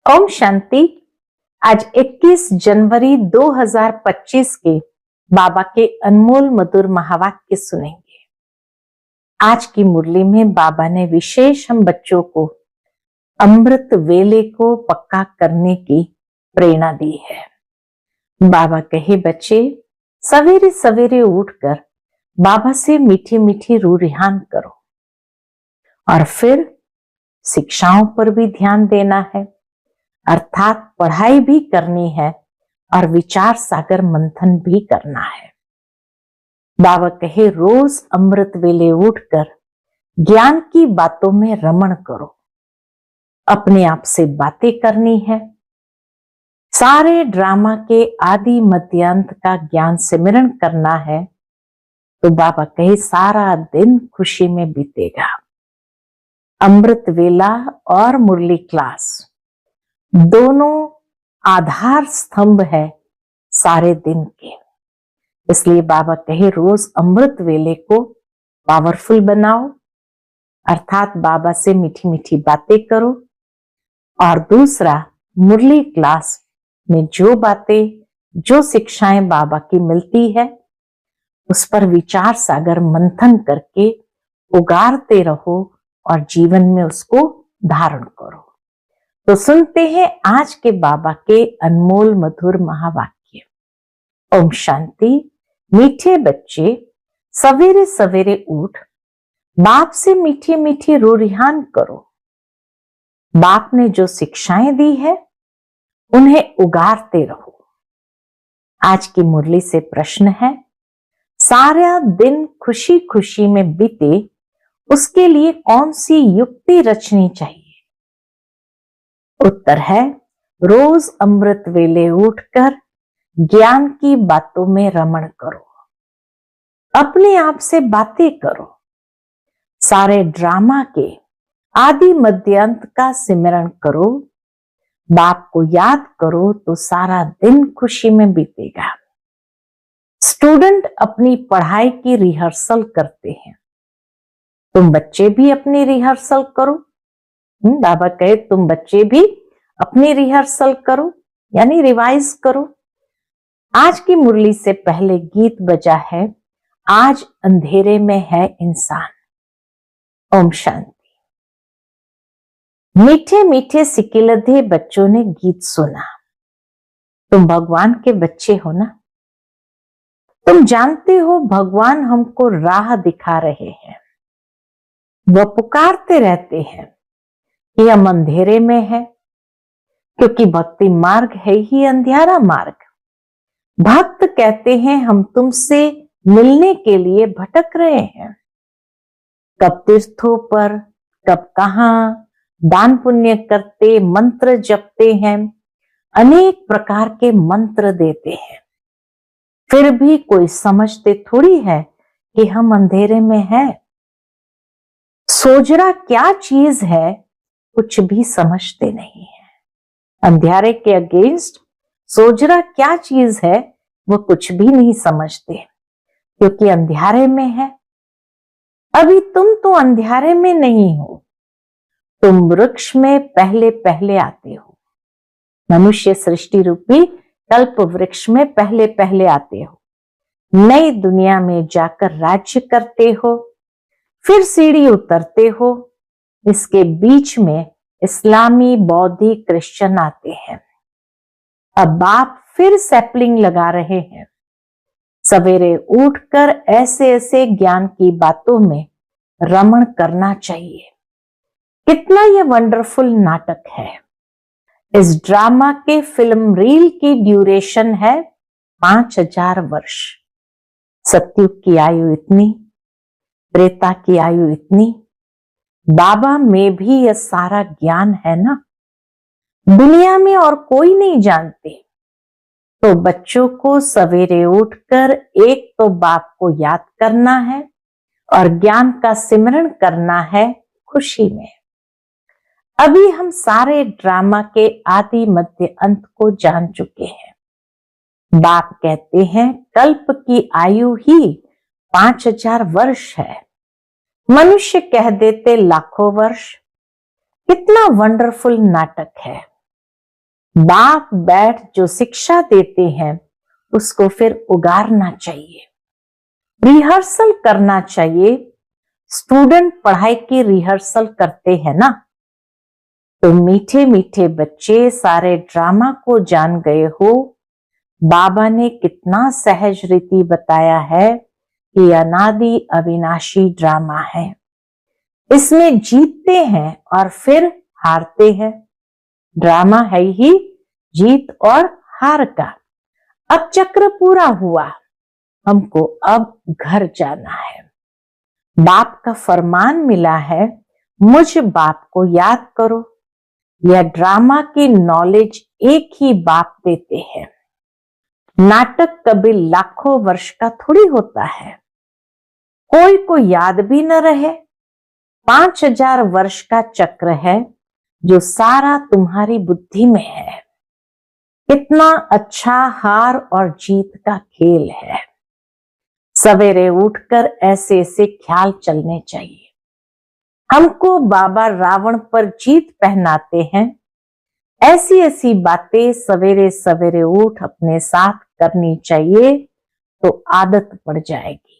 ओम शांति। आज 21 जनवरी 2025 के बाबा के अनमोल मधुर महावाक्य सुनेंगे। आज की मुरली में बाबा ने विशेष हम बच्चों को अमृत वेले को पक्का करने की प्रेरणा दी है। बाबा कहे, बच्चे सवेरे सवेरे उठकर बाबा से मीठी मीठी रूरिहान करो और फिर शिक्षाओं पर भी ध्यान देना है, अर्थात पढ़ाई भी करनी है और विचार सागर मंथन भी करना है। बाबा कहे, रोज अमृत वेले उठकर ज्ञान की बातों में रमण करो, अपने आप से बातें करनी है, सारे ड्रामा के आदि मध्य अंत का ज्ञान सिमरण करना है। तो बाबा कहे, सारा दिन खुशी में बीतेगा। अमृत वेला और मुरली क्लास दोनों आधार स्तंभ है सारे दिन के। इसलिए बाबा कहे, रोज अमृत वेले को पावरफुल बनाओ, अर्थात बाबा से मीठी मीठी बातें करो। और दूसरा, मुरली क्लास में जो बातें, जो शिक्षाएं बाबा की मिलती है, उस पर विचार सागर मंथन करके उगारते रहो और जीवन में उसको धारण करो। तो सुनते हैं आज के बाबा के अनमोल मधुर महावाक्य। ओम शांति। मीठे बच्चे सवेरे सवेरे उठ बाप से मीठी मीठी रूरिहान करो। बाप ने जो शिक्षाएं दी है उन्हें उगारते रहो। आज की मुरली से प्रश्न है, सारा दिन खुशी खुशी में बीते, उसके लिए कौन सी युक्ति रचनी चाहिए? उत्तर है, रोज अमृत वेले उठकर ज्ञान की बातों में रमण करो, अपने आप से बातें करो, सारे ड्रामा के आदि मध्य अंत का सिमरण करो, बाप को याद करो, तो सारा दिन खुशी में बीतेगा। स्टूडेंट अपनी पढ़ाई की रिहर्सल करते हैं, तुम बच्चे भी अपनी रिहर्सल करो। बाबा कहे, तुम बच्चे भी अपनी रिहर्सल करो, यानी रिवाइज करो। आज की मुरली से पहले गीत बजा है, आज अंधेरे में है इंसान। ओम शांति। मीठे मीठे सिकिलधे बच्चों ने गीत सुना। तुम भगवान के बच्चे हो ना, तुम जानते हो भगवान हमको राह दिखा रहे हैं। वह पुकारते रहते हैं कि हम अंधेरे में है, क्योंकि भक्ति मार्ग है ही अंधियारा मार्ग। भक्त कहते हैं, हम तुमसे मिलने के लिए भटक रहे हैं। कब तीर्थों पर, कब कहां दान पुण्य करते, मंत्र जपते हैं, अनेक प्रकार के मंत्र देते हैं, फिर भी कोई समझते थोड़ी है कि हम अंधेरे में हैं। सोजरा क्या चीज है, कुछ भी समझते नहीं है। अंधियारे के अगेंस्ट सोजरा क्या चीज है, वो कुछ भी नहीं समझते, क्योंकि अंधियारे में है। अभी तुम तो अंधियारे में नहीं हो, तुम वृक्ष में पहले पहले आते हो। मनुष्य सृष्टि रूपी कल्प वृक्ष में पहले पहले आते हो, नई दुनिया में जाकर राज्य करते हो, फिर सीढ़ी उतरते हो। इसके बीच में इस्लामी, बौद्धी, क्रिश्चियन आते हैं। अब बाप फिर सैपलिंग लगा रहे हैं। सवेरे उठकर ऐसे ऐसे ज्ञान की बातों में रमण करना चाहिए। कितना यह वंडरफुल नाटक है। इस ड्रामा के फिल्म रील की ड्यूरेशन है 5000 वर्ष। सतयुग की आयु इतनी, त्रेता की आयु इतनी। बाबा में भी यह सारा ज्ञान है ना, दुनिया में और कोई नहीं जानते। तो बच्चों को सवेरे उठकर एक तो बाप को याद करना है और ज्ञान का सिमरण करना है खुशी में। अभी हम सारे ड्रामा के आदि मध्य अंत को जान चुके हैं। बाप कहते हैं, कल्प की आयु ही 5000 वर्ष है। मनुष्य कह देते लाखों वर्ष। कितना वंडरफुल नाटक है। बाप बैठ जो शिक्षा देते हैं उसको फिर उगारना चाहिए, रिहर्सल करना चाहिए। स्टूडेंट पढ़ाई की रिहर्सल करते हैं ना, तो मीठे मीठे बच्चे सारे ड्रामा को जान गए हो। बाबा ने कितना सहज रीति बताया है कि अनादि अविनाशी ड्रामा है, इसमें जीतते हैं और फिर हारते हैं। ड्रामा है ही जीत और हार का। अब चक्र पूरा हुआ, हमको अब घर जाना है। बाप का फरमान मिला है, मुझ बाप को याद करो। यह ड्रामा की नॉलेज एक ही बाप देते हैं। नाटक कभी लाखों वर्ष का थोड़ी होता है, कोई को याद भी न रहे। 5000 वर्ष का चक्र है जो सारा तुम्हारी बुद्धि में है। कितना अच्छा हार और जीत का खेल है। सवेरे उठकर ऐसे ऐसे ख्याल चलने चाहिए। हमको बाबा रावण पर जीत पहनाते हैं। ऐसी ऐसी बातें सवेरे सवेरे उठ अपने साथ करनी चाहिए, तो आदत पड़ जाएगी।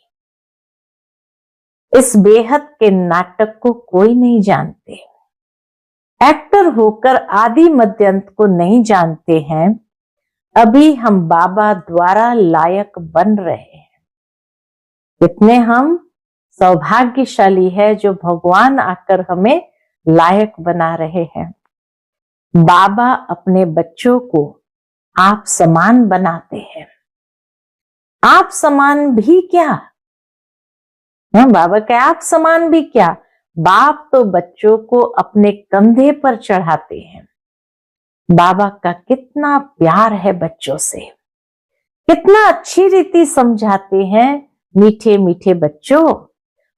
इस बेहद के नाटक को कोई नहीं जानते। एक्टर होकर आदि मध्य अंत को नहीं जानते हैं। अभी हम बाबा द्वारा लायक बन रहे हैं। कितने हम सौभाग्यशाली है जो भगवान आकर हमें लायक बना रहे हैं। बाबा अपने बच्चों को आप समान बनाते हैं। आप समान भी क्या, बाबा के आप समान भी क्या, बाप तो बच्चों को अपने कंधे पर चढ़ाते हैं। बाबा का कितना प्यार है बच्चों से, कितना अच्छी रीति समझाते हैं। मीठे मीठे बच्चों,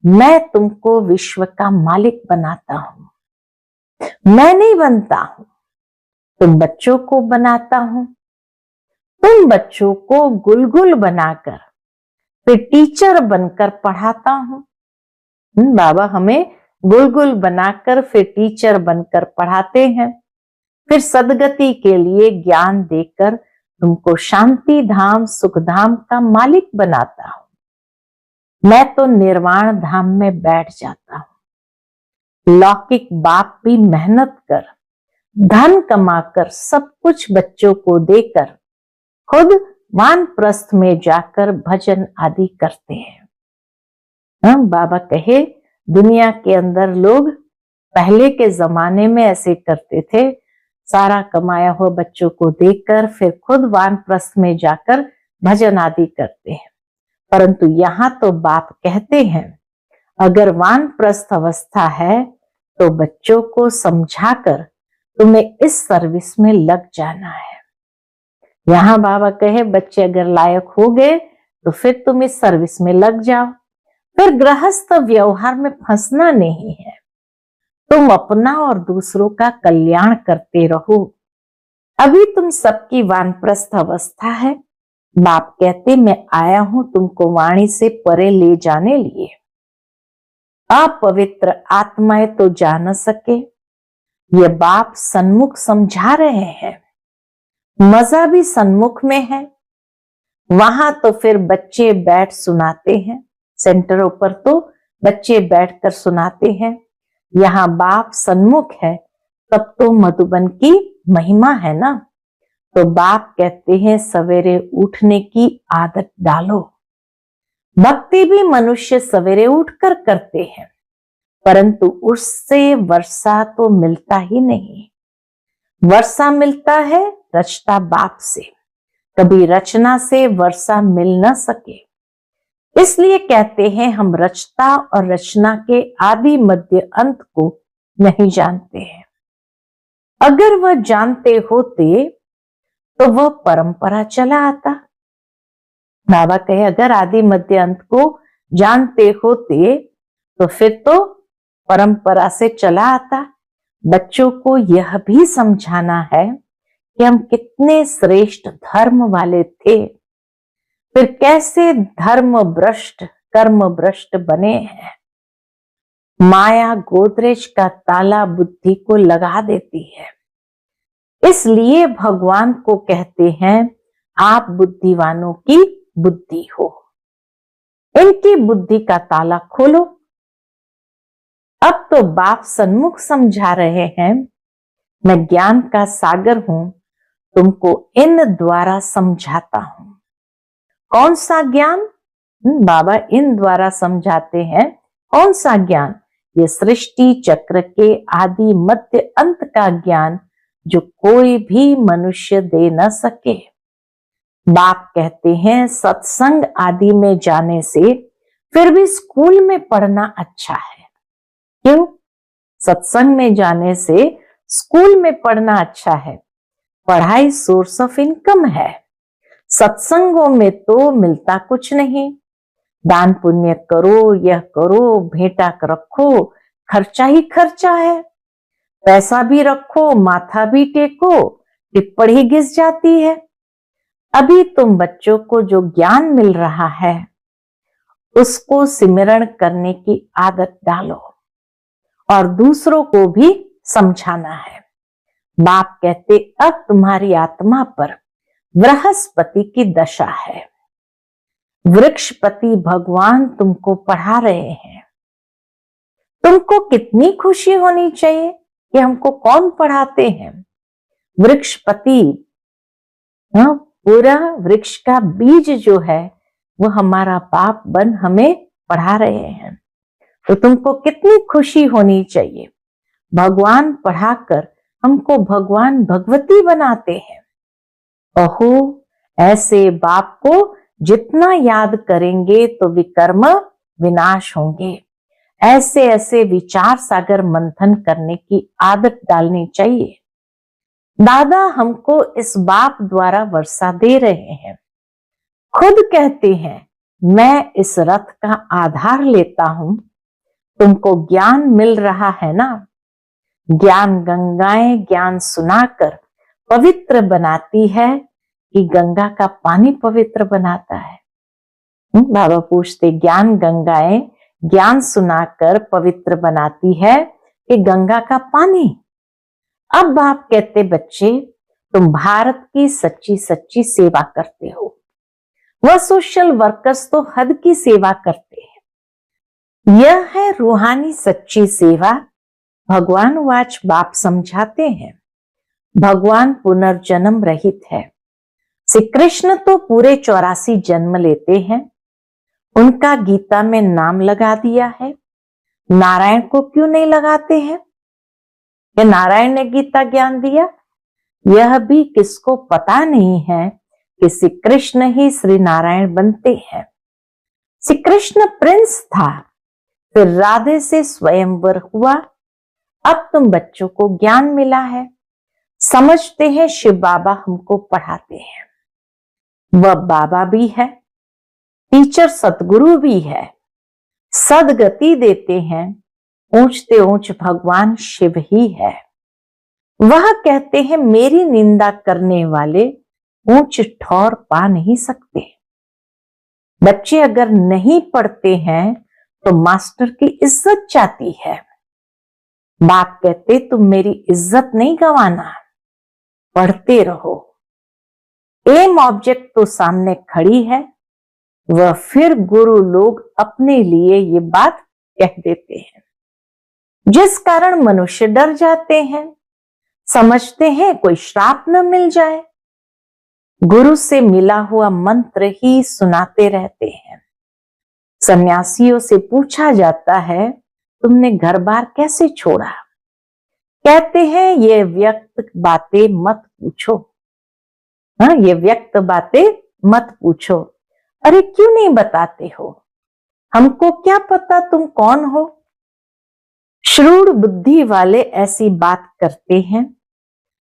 मैं तुमको विश्व का मालिक बनाता हूं। मैं नहीं बनता हूं, तुम बच्चों को बनाता हूं। तुम बच्चों को गुलगुल बनाकर फिर टीचर बनकर पढ़ाता हूं। बाबा हमें गुलगुल बनाकर फिर टीचर बनकर पढ़ाते हैं। फिर सदगति के लिए ज्ञान देकर तुमको शांति धाम सुख धाम का मालिक बनाता हूं। मैं तो निर्वाण धाम में बैठ जाता हूं। लौकिक बाप भी मेहनत कर, धन कमाकर सब कुछ बच्चों को देकर खुद वानप्रस्थ में जाकर भजन आदि करते हैं। बाबा कहे दुनिया के अंदर लोग पहले के जमाने में ऐसे करते थे, सारा कमाया हुआ बच्चों को देकर फिर खुद वानप्रस्थ में जाकर भजन आदि करते हैं। परंतु यहाँ तो बाप कहते हैं अगर वानप्रस्थ अवस्था है तो बच्चों को समझाकर तुम्हें इस सर्विस में लग जाना है। यहाँ बाबा कहे बच्चे अगर लायक हो गए तो फिर तुम इस सर्विस में लग जाओ। फिर गृहस्थ व्यवहार में फंसना नहीं है, तुम अपना और दूसरों का कल्याण करते रहो। अभी तुम सबकी वानप्रस्थ अवस्था है। बाप कहते मैं आया हूं तुमको वाणी से परे ले जाने लिए। अपवित्र आत्माएं तो जा न सके, ये बाप सन्मुख समझा रहे हैं। मजा भी सन्मुख में है। वहां तो फिर बच्चे बैठ सुनाते हैं, सेंटरों पर तो बच्चे बैठकर सुनाते हैं। यहाँ बाप सन्मुख है, तब तो मधुबन की महिमा है ना। तो बाप कहते हैं सवेरे उठने की आदत डालो। भक्ति भी मनुष्य सवेरे उठकर करते हैं, परंतु उससे वर्षा तो मिलता ही नहीं। वर्षा मिलता है रचता बाप से, कभी रचना से वर्षा मिल न सके। इसलिए कहते हैं हम रचता और रचना के आदि मध्य अंत को नहीं जानते हैं। अगर वह जानते होते तो वह परंपरा चला आता। बाबा कहे अगर आदि मध्य अंत को जानते होते तो फिर तो परंपरा से चला आता। बच्चों को यह भी समझाना है कि हम कितने श्रेष्ठ धर्म वाले थे, फिर कैसे धर्म भ्रष्ट कर्म भ्रष्ट बने हैं। माया गोदरेज का ताला बुद्धि को लगा देती है। इसलिए भगवान को कहते हैं आप बुद्धिवानों की बुद्धि हो, इनकी बुद्धि का ताला खोलो। अब तो बाप सन्मुख समझा रहे हैं, मैं ज्ञान का सागर हूं, तुमको इन द्वारा समझाता हूं। कौन सा ज्ञान? बाबा इन द्वारा समझाते हैं। कौन सा ज्ञान? ये सृष्टि चक्र के आदि मध्य अंत का ज्ञान जो कोई भी मनुष्य दे न सके। बाप कहते हैं सत्संग आदि में जाने से फिर भी स्कूल में पढ़ना अच्छा है। क्यों? सत्संग में जाने से स्कूल में पढ़ना अच्छा है। पढ़ाई सोर्स ऑफ इनकम है। सत्संगों में तो मिलता कुछ नहीं। दान पुण्य करो, यह करो, भेंटा रखो, खर्चा ही खर्चा है। पैसा भी रखो, माथा भी टेको, टिप्पणी घिस जाती है। अभी तुम बच्चों को जो ज्ञान मिल रहा है उसको सिमरण करने की आदत डालो और दूसरों को भी समझाना है। बाप कहते अब तुम्हारी आत्मा पर बृहस्पति की दशा है। वृक्षपति भगवान तुमको पढ़ा रहे हैं। तुमको कितनी खुशी होनी चाहिए कि हमको कौन पढ़ाते हैं? वृक्षपति, पूरा वृक्ष का बीज जो है वो हमारा बाप बन हमें पढ़ा रहे हैं। तो तुमको कितनी खुशी होनी चाहिए। भगवान पढ़ाकर हमको भगवान भगवती बनाते हैं। ओहो, ऐसे बाप को जितना याद करेंगे तो विकर्म विनाश होंगे। ऐसे ऐसे विचार सागर मंथन करने की आदत डालनी चाहिए। दादा हमको इस बाप द्वारा वर्षा दे रहे हैं। खुद कहते हैं मैं इस रथ का आधार लेता हूं। तुमको ज्ञान मिल रहा है ना। ज्ञान गंगाएं ज्ञान सुनाकर पवित्र बनाती है कि गंगा का पानी पवित्र बनाता है। बाबा पूछते ज्ञान गंगाएं ज्ञान सुनाकर पवित्र बनाती है कि गंगा का पानी। अब बाप कहते बच्चे तुम भारत की सच्ची सच्ची सेवा करते हो। वह सोशल वर्कर्स तो हद की सेवा करते हैं। यह है रूहानी सच्ची सेवा। भगवान वाच बाप समझाते हैं भगवान पुनर्जन्म रहित है। श्री कृष्ण तो पूरे 84 जन्म लेते हैं। उनका गीता में नाम लगा दिया है। नारायण को क्यों नहीं लगाते हैं? कि नारायण ने गीता ज्ञान दिया। यह भी किसको पता नहीं है कि श्री कृष्ण ही श्री नारायण बनते हैं। श्री कृष्ण प्रिंस था, फिर राधे से स्वयंवर हुआ। अब तुम बच्चों को ज्ञान मिला है, समझते हैं शिव बाबा हमको पढ़ाते हैं। वह बाबा भी है, टीचर सतगुरु भी है, सदगति देते हैं। ऊंचते ऊंच भगवान शिव ही है। वह कहते हैं मेरी निंदा करने वाले ऊंच ठौर पा नहीं सकते। बच्चे अगर नहीं पढ़ते हैं तो मास्टर की इज्जत जाती है। बाप कहते तुम मेरी इज्जत नहीं गंवाना, पढ़ते रहो। एम ऑब्जेक्ट तो सामने खड़ी है। वह फिर गुरु लोग अपने लिए ये बात कह देते हैं, जिस कारण मनुष्य डर जाते हैं। समझते हैं कोई श्राप न मिल जाए। गुरु से मिला हुआ मंत्र ही सुनाते रहते हैं। सन्यासियों से पूछा जाता है तुमने घर बार कैसे छोड़ा? कहते हैं ये व्यक्त बातें मत पूछो। ये व्यक्त बातें मत पूछो। अरे क्यों नहीं बताते हो? हमको क्या पता तुम कौन हो? श्रूढ़ बुद्धि वाले ऐसी बात करते हैं।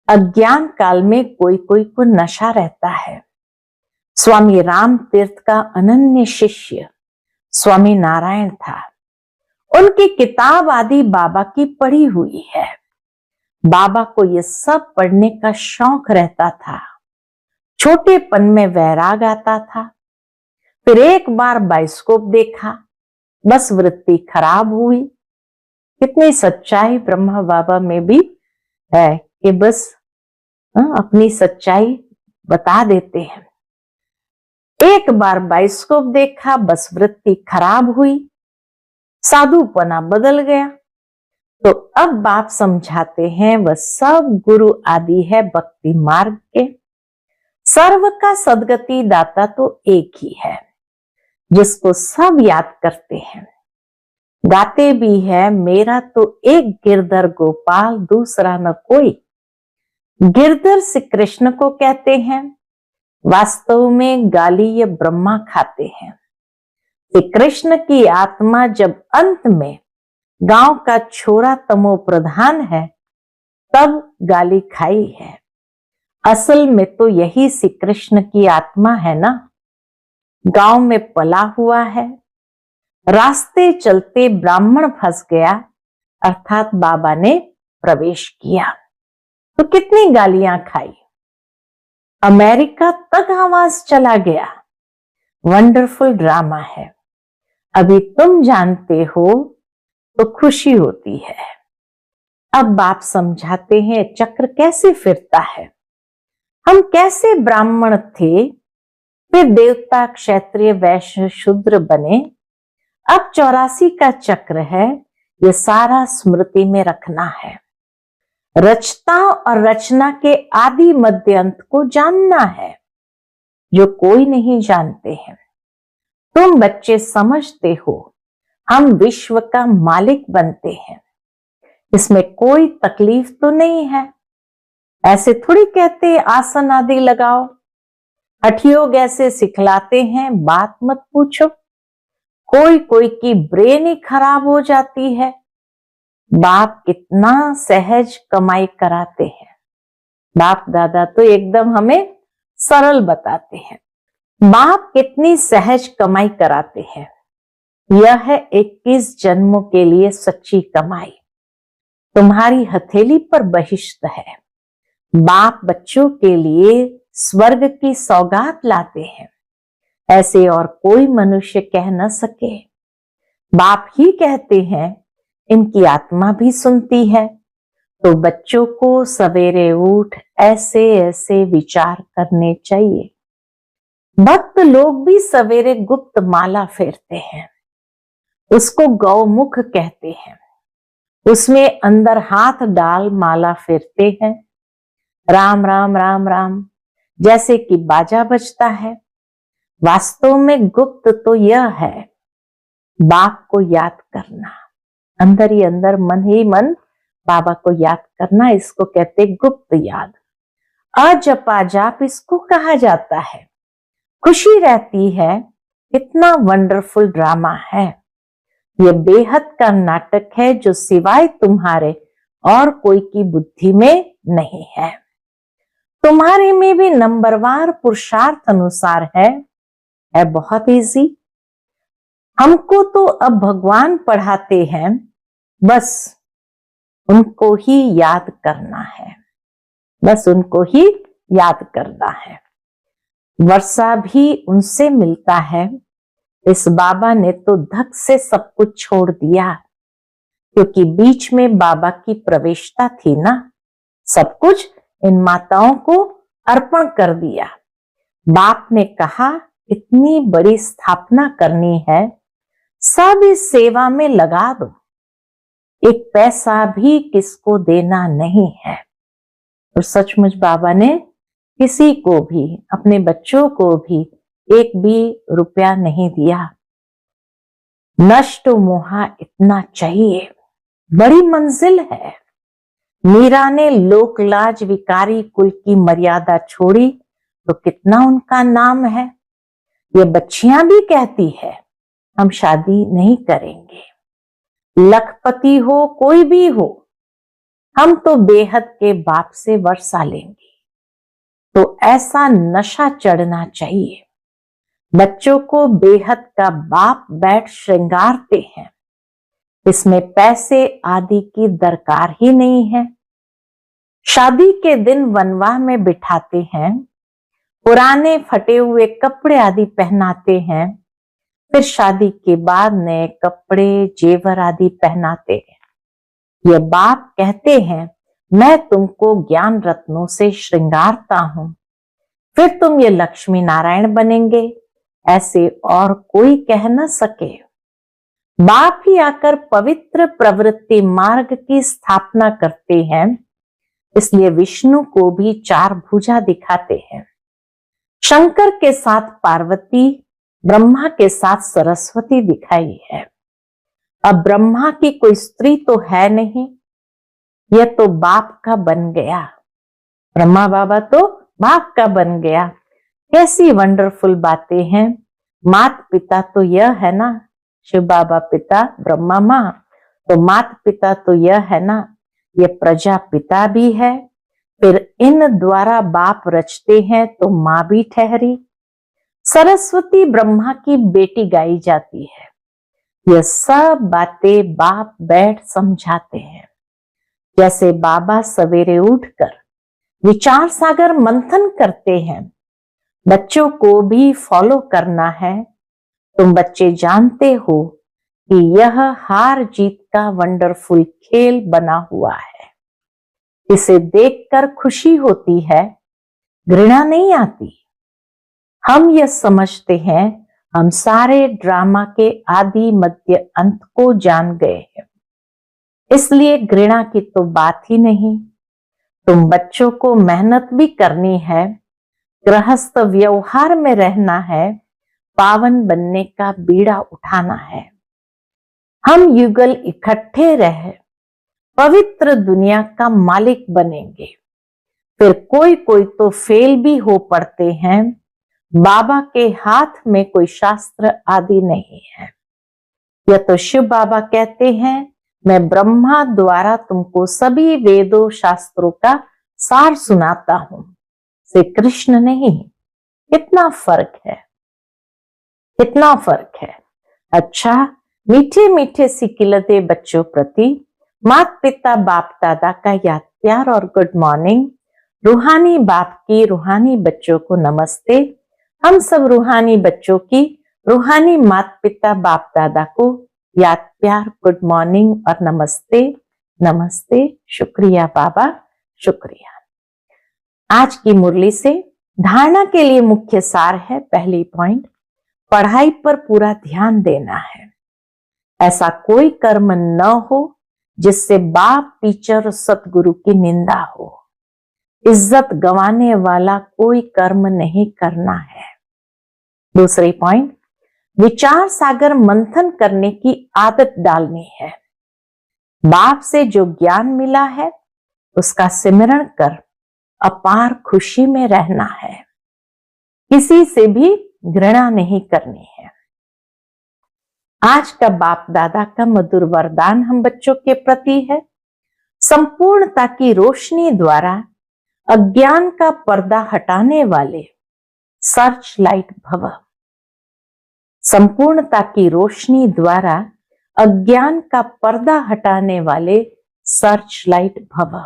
अज्ञान काल में कोई कोई को नशा रहता है। स्वामी राम तीर्थ का अनन्य शिष्य स्वामी नारायण था। उनकी किताब आदि बाबा की पढ़ी हुई है। बाबा को ये सब पढ़ने का शौक रहता था। छोटेपन में वैराग आता था। फिर एक बार बाइस्कोप देखा, बस वृत्ति खराब हुई। कितनी सच्चाई ब्रह्मा बाबा में भी है कि बस अपनी सच्चाई बता देते हैं। एक बार बाइस्कोप देखा, बस वृत्ति खराब हुई, साधुपना बदल गया। तो अब बाप समझाते हैं वह सब गुरु आदि है भक्ति मार्ग के। सर्व का सदगति दाता तो एक ही है, जिसको सब याद करते हैं। गाते भी है, मेरा तो एक गिरधर गोपाल, दूसरा न कोई। गिरधर श्री कृष्ण को कहते हैं, वास्तव में गाली ये ब्रह्मा खाते हैं। श्री कृष्ण की आत्मा जब अंत में गांव का छोरा तमो प्रधान है, तब गाली खाई है। असल में तो यही श्री कृष्ण की आत्मा है ना। गांव में पला हुआ है, रास्ते चलते ब्राह्मण फंस गया, अर्थात बाबा ने प्रवेश किया तो कितनी गालियां खाई। अमेरिका तक आवाज चला गया। वंडरफुल ड्रामा है। अभी तुम जानते हो तो खुशी होती है। अब बाप समझाते हैं चक्र कैसे फिरता है। हम कैसे ब्राह्मण थे, फिर देवता, क्षत्रिय, वैश्य, शूद्र बने। अब 84 का चक्र है, ये सारा स्मृति में रखना है। रचता और रचना के आदि मध्य अंत को जानना है, जो कोई नहीं जानते हैं। तुम बच्चे समझते हो हम विश्व का मालिक बनते हैं, इसमें कोई तकलीफ तो नहीं है। ऐसे थोड़ी कहते आसन आदि लगाओ, हठयोग ऐसे सिखलाते हैं, बात मत पूछो। कोई कोई की ब्रेन ही खराब हो जाती है। बाप कितना सहज कमाई कराते हैं। बाप दादा तो एकदम हमें सरल बताते हैं। बाप कितनी सहज कमाई कराते हैं। यह है 21 जन्मों के लिए सच्ची कमाई। तुम्हारी हथेली पर बहिश्त है। बाप बच्चों के लिए स्वर्ग की सौगात लाते हैं, ऐसे और कोई मनुष्य कह न सके। बाप ही कहते हैं इनकी आत्मा भी सुनती है। तो बच्चों को सवेरे उठ ऐसे ऐसे विचार करने चाहिए। भक्त लोग भी सवेरे गुप्त माला फेरते हैं, उसको गौमुख कहते हैं। उसमें अंदर हाथ डाल माला फेरते हैं। राम राम राम राम जैसे कि बाजा बजता है। वास्तव में गुप्त तो यह है, बाप को याद करना, अंदर ही अंदर मन ही मन बाबा को याद करना। इसको कहते गुप्त याद। अजपा जाप इसको कहा जाता है। खुशी रहती है। कितना वंडरफुल ड्रामा है। यह बेहद का नाटक है, जो सिवाय तुम्हारे और कोई की बुद्धि में नहीं है। तुम्हारे में भी नंबरवार पुरुषार्थ अनुसार है बहुत इजी। हमको तो अब भगवान पढ़ाते हैं, बस उनको ही याद करना है, बस उनको ही याद करना है। वर्षा भी उनसे मिलता है। इस बाबा ने तो धक से सब कुछ छोड़ दिया, क्योंकि बीच में बाबा की प्रवेशता थी ना। सब कुछ इन माताओं को अर्पण कर दिया। बाप ने कहा इतनी बड़ी स्थापना करनी है, सब इस सेवा में लगा दो। एक पैसा भी किसको देना नहीं है। और सचमुच बाबा ने किसी को भी, अपने बच्चों को भी एक भी रुपया नहीं दिया। नष्ट मोहा इतना चाहिए, बड़ी मंजिल है। मीरा ने लोकलाज विकारी कुल की मर्यादा छोड़ी तो कितना उनका नाम है। ये बच्चियां भी कहती है हम शादी नहीं करेंगे, लखपति हो कोई भी हो, हम तो बेहद के बाप से वर्षा लेंगे। तो ऐसा नशा चढ़ना चाहिए। बच्चों को बेहद का बाप बैठ श्रृंगारते हैं। इसमें पैसे आदि की दरकार ही नहीं है। शादी के दिन वनवा में बिठाते हैं, पुराने फटे हुए कपड़े आदि पहनाते हैं, फिर शादी के बाद नए कपड़े जेवर आदि पहनाते हैं। ये बाप कहते हैं मैं तुमको ज्ञान रत्नों से श्रृंगारता हूं, फिर तुम ये लक्ष्मी नारायण बनेंगे, ऐसे और कोई कह न सके। बाप ही आकर पवित्र प्रवृत्ति मार्ग की स्थापना करते हैं, इसलिए विष्णु को भी चार भुजा दिखाते हैं। शंकर के साथ पार्वती, ब्रह्मा के साथ सरस्वती दिखाई है। अब ब्रह्मा की कोई स्त्री तो है नहीं, यह तो बाप का बन गया। ब्रह्मा बाबा तो बाप का बन गया। कैसी वंडरफुल बातें हैं। मात पिता तो यह है ना, शिव बाबा पिता, ब्रह्मा माँ, तो मात पिता तो यह है ना, ये प्रजापिता भी है। फिर इन द्वारा बाप रचते हैं तो माँ भी ठहरी। सरस्वती ब्रह्मा की बेटी गाई जाती है। यह सब बातें बाप बैठ समझाते हैं। जैसे बाबा सवेरे उठकर विचार सागर मंथन करते हैं, बच्चों को भी फॉलो करना है। तुम बच्चे जानते हो कि यह हार जीत का वंडरफुल खेल बना हुआ है। इसे देखकर खुशी होती है, घृणा नहीं आती। हम यह समझते हैं हम सारे ड्रामा के आदि मध्य अंत को जान गए हैं, इसलिए घृणा की तो बात ही नहीं। तुम बच्चों को मेहनत भी करनी है, गृहस्थ व्यवहार में रहना है, पावन बनने का बीड़ा उठाना है। हम युगल इकट्ठे रह पवित्र दुनिया का मालिक बनेंगे। फिर कोई कोई तो फेल भी हो पड़ते हैं। बाबा के हाथ में कोई शास्त्र आदि नहीं है। यह तो शिव बाबा कहते हैं, मैं ब्रह्मा द्वारा तुमको सभी वेदों शास्त्रों का सार सुनाता हूं, श्री कृष्ण नहीं। कितना फर्क है, कितना फर्क है। अच्छा, मीठे मीठे सिकिलते बच्चों प्रति माता पिता बाप दादा का याद प्यार और गुड मॉर्निंग। रूहानी बाप की रूहानी बच्चों को नमस्ते। हम सब रूहानी बच्चों की रूहानी माता पिता बाप दादा को याद प्यार गुड मॉर्निंग और नमस्ते। नमस्ते, शुक्रिया बाबा, शुक्रिया। आज की मुरली से धारणा के लिए मुख्य सार है, पहली पॉइंट, पढ़ाई पर पूरा ध्यान देना है। ऐसा कोई कर्म न हो जिससे बाप, टीचर, सतगुरु की निंदा हो। इज्जत गंवाने वाला कोई कर्म नहीं करना है। दूसरी पॉइंट, विचार सागर मंथन करने की आदत डालनी है। बाप से जो ज्ञान मिला है उसका सिमरण कर अपार खुशी में रहना है। किसी से भी घृणा नहीं करनी है। आज का बाप दादा का मधुर वरदान हम बच्चों के प्रति है, संपूर्णता की रोशनी द्वारा अज्ञान का पर्दा हटाने वाले सर्च लाइट भव। संपूर्णता की रोशनी द्वारा अज्ञान का पर्दा हटाने वाले सर्च लाइट भव।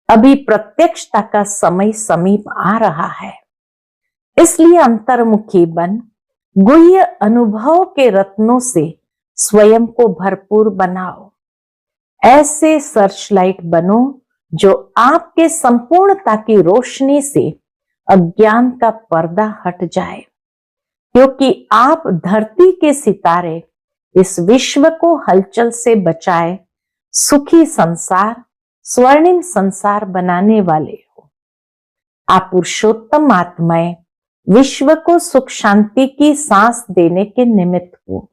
अभी प्रत्यक्षता का समय समीप आ रहा है, इसलिए अंतर्मुखी बन गुह्य अनुभव के रत्नों से स्वयं को भरपूर बनाओ। ऐसे सर्च लाइट बनो जो आपके संपूर्णता की रोशनी से अज्ञान का पर्दा हट जाए, क्योंकि आप धरती के सितारे इस विश्व को हलचल से बचाए सुखी संसार, स्वर्णिम संसार बनाने वाले हो। आप पुरुषोत्तम आत्माएं विश्व को सुख शांति की सांस देने के निमित्त हो।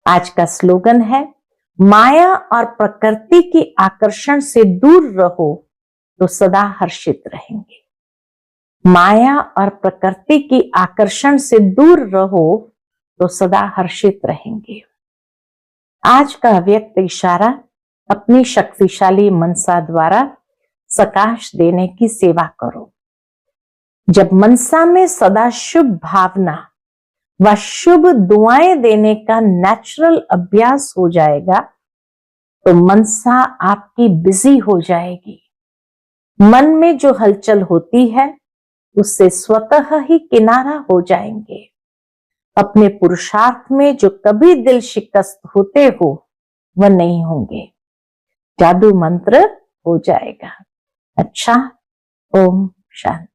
आज का स्लोगन है, माया और प्रकृति की आकर्षण से दूर रहो तो सदा हर्षित रहेंगे। माया और प्रकृति की आकर्षण से दूर रहो तो सदा हर्षित रहेंगे। आज का व्यक्त इशारा अपनी शक्तिशाली मनसा द्वारा सकाश देने की सेवा करो। जब मनसा में सदा शुभ भावना व शुभ दुआएं देने का नेचुरल अभ्यास हो जाएगा तो मनसा आपकी बिजी हो जाएगी। मन में जो हलचल होती है उससे स्वतः ही किनारा हो जाएंगे। अपने पुरुषार्थ में जो कभी दिल शिकस्त होते हो वह नहीं होंगे। जादू मंत्र हो जाएगा। अच्छा, ओम शांति।